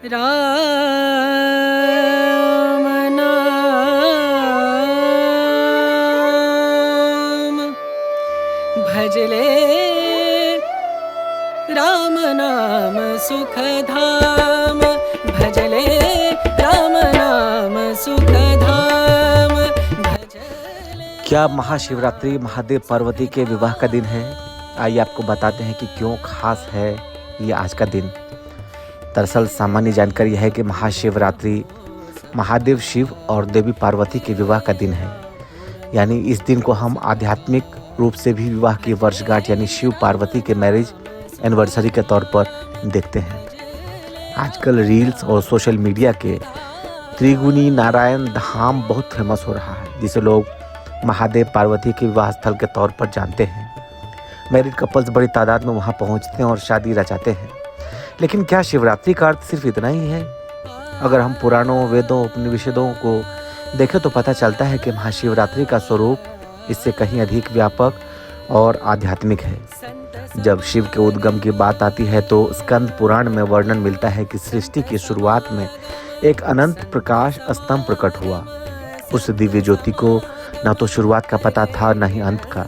राम नाम भजले राम नाम सुखधाम भजले राम नाम सुखधाम भजले। क्या महाशिवरात्रि महादेव पार्वती के विवाह का दिन है? आइए आपको बताते हैं कि क्यों खास है ये आज का दिन। दरअसल सामान्य जानकारी यह है कि महाशिवरात्रि महादेव शिव और देवी पार्वती के विवाह का दिन है। यानी इस दिन को हम आध्यात्मिक रूप से भी विवाह की वर्षगांठ यानी शिव पार्वती के मैरिज एनिवर्सरी के तौर पर देखते हैं। आजकल रील्स और सोशल मीडिया के त्रिगुणी नारायण धाम बहुत फेमस हो रहा है, जिसे लोग महादेव पार्वती के विवाह स्थल के तौर पर जानते हैं। मैरिड कपल्स बड़ी तादाद में वहां पहुंचते हैं और शादी रचाते हैं। लेकिन क्या शिवरात्रि का अर्थ सिर्फ इतना ही है? अगर हम पुराणों, वेदों, उपनिषदों को देखें तो पता चलता है कि महाशिवरात्रि का स्वरूप इससे कहीं अधिक व्यापक और आध्यात्मिक है। जब शिव के उद्गम की बात आती है तो स्कंद पुराण में वर्णन मिलता है कि सृष्टि की शुरुआत में एक अनंत प्रकाश स्तंभ प्रकट हुआ। उस दिव्य ज्योति को न तो शुरुआत का पता था न ही अंत का।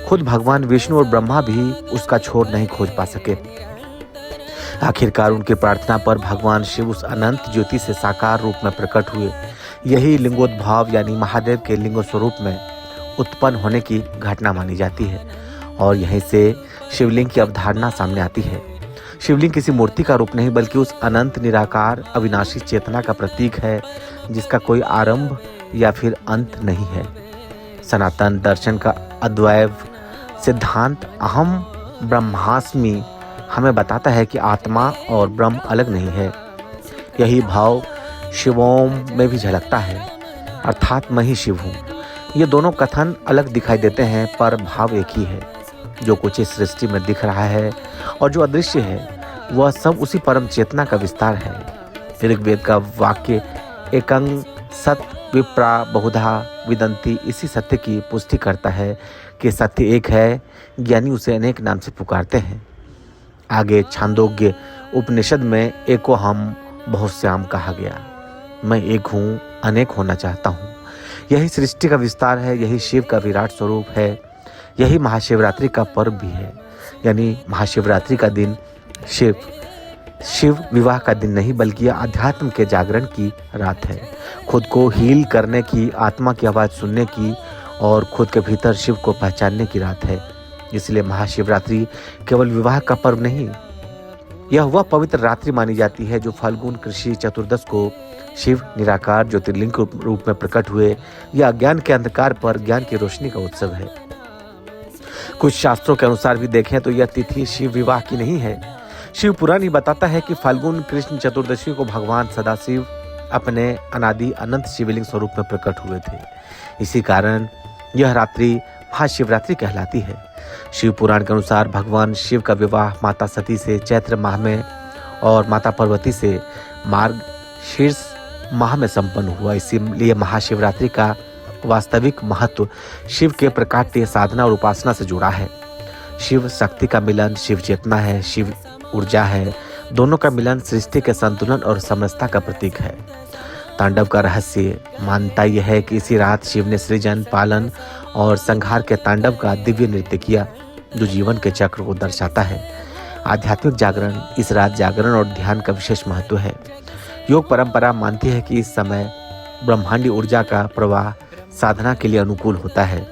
खुद भगवान विष्णु और ब्रह्मा भी उसका छोर नहीं खोज पा सके। आखिरकार उनकी प्रार्थना पर भगवान शिव उस अनंत ज्योति से साकार रूप में प्रकट हुए। यही लिंगोद्भव यानी महादेव के लिंग स्वरूप में उत्पन्न होने की घटना मानी जाती है और यहीं से शिवलिंग की अवधारणा सामने आती है। शिवलिंग किसी मूर्ति का रूप नहीं बल्कि उस अनंत निराकार अविनाशी चेतना का प्रतीक है जिसका कोई आरंभ या फिर अंत नहीं है। सनातन दर्शन का अद्वैत सिद्धांत अहम ब्रह्मास्मि हमें बताता है कि आत्मा और ब्रह्म अलग नहीं है। यही भाव शिवोम में भी झलकता है, अर्थात मैं ही शिव हूँ। ये दोनों कथन अलग दिखाई देते हैं पर भाव एक ही है। जो कुछ इस सृष्टि में दिख रहा है और जो अदृश्य है वह सब उसी परम चेतना का विस्तार है। ऋग्वेद का वाक्य एकं सत विप्रा बहुधा विदंती इसी सत्य की पुष्टि करता है कि सत्य एक है, ज्ञानी उसे अनेक नाम से पुकारते हैं। आगे छांदोग्य उपनिषद में एको हम बहुश्याम कहा गया। मैं एक हूँ, अनेक होना चाहता हूँ। यही सृष्टि का विस्तार है, यही शिव का विराट स्वरूप है, यही महाशिवरात्रि का पर्व भी है। यानी महाशिवरात्रि का दिन शिव विवाह का दिन नहीं बल्कि अध्यात्म के जागरण की रात है। खुद को हील करने की, आत्मा की आवाज़ सुनने की और खुद के भीतर शिव को पहचानने की रात है। इसलिए महाशिवरात्रि केवल विवाह का पर्व नहीं, यह वह पवित्र रात्रि मानी जाती है जो फाल्गुन कृषि चतुर्दश को शिव निराकार ज्योतिर्लिंग के रूप में प्रकट हुए। यह अज्ञान के अंधकार पर ज्ञान की रोशनी का उत्सव है। कुछ शास्त्रों के अनुसार भी देखें तो यह तिथि शिव विवाह की नहीं है। शिव पुराण ही बताता है कि फाल्गुन कृष्ण चतुर्दशी को भगवान सदाशिव अपने अनादि अनंत शिवलिंग स्वरूप में प्रकट हुए थे। इसी कारण यह रात्रि महाशिवरात्रि कहलाती है। शिव पुराण के अनुसार भगवान शिव का विवाह माता सती से चैत्र माह में और माता पार्वती से मार्गशीर्ष माह में संपन्न हुआ। इसीलिए महाशिवरात्रि का वास्तविक महत्व शिव के प्रकाट्य साधना और उपासना से जुड़ा है। शिव शक्ति का मिलन शिव चेतना है, शिव ऊर्जा है। दोनों का मिलन सृष्टि के संतुलन और समरसता का प्रतीक है। तांडव का रहस्य मानता यह है कि इसी रात शिव ने सृजन, पालन और संहार के तांडव का दिव्य नृत्य किया जो जीवन के चक्र को दर्शाता है। आध्यात्मिक जागरण इस रात जागरण और ध्यान का विशेष महत्व है। योग परंपरा मानती है कि इस समय ब्रह्मांडी ऊर्जा का प्रवाह साधना के लिए अनुकूल होता है।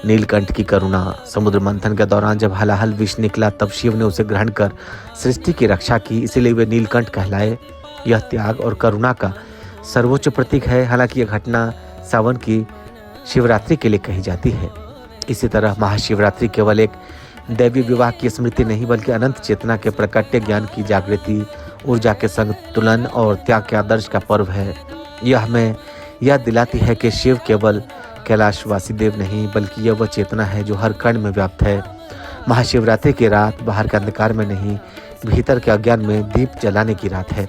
नीलकंठ की करुणा समुद्र मंथन के दौरान जब हलाहल विष निकला तब शिव ने उसे ग्रहण कर सृष्टि की रक्षा की, इसीलिए वे नीलकंठ कहलाए। यह त्याग और करुणा का सर्वोच्च प्रतीक है। हालांकि यह घटना सावन की शिवरात्रि के लिए कही जाती है। इसी तरह महाशिवरात्रि केवल एक दैवी विवाह की स्मृति नहीं बल्कि अनंत चेतना के प्रकट्य ज्ञान की जागृति, ऊर्जा के संतुलन और त्याग के आदर्श का पर्व है। यह हमें याद दिलाती है कि शिव केवल कैलाशवासी देव नहीं बल्कि यह वह चेतना है जो हर कण में व्याप्त है। महाशिवरात्रि की रात बाहर के अंधकार में नहीं, भीतर के अज्ञान में दीप जलाने की रात है।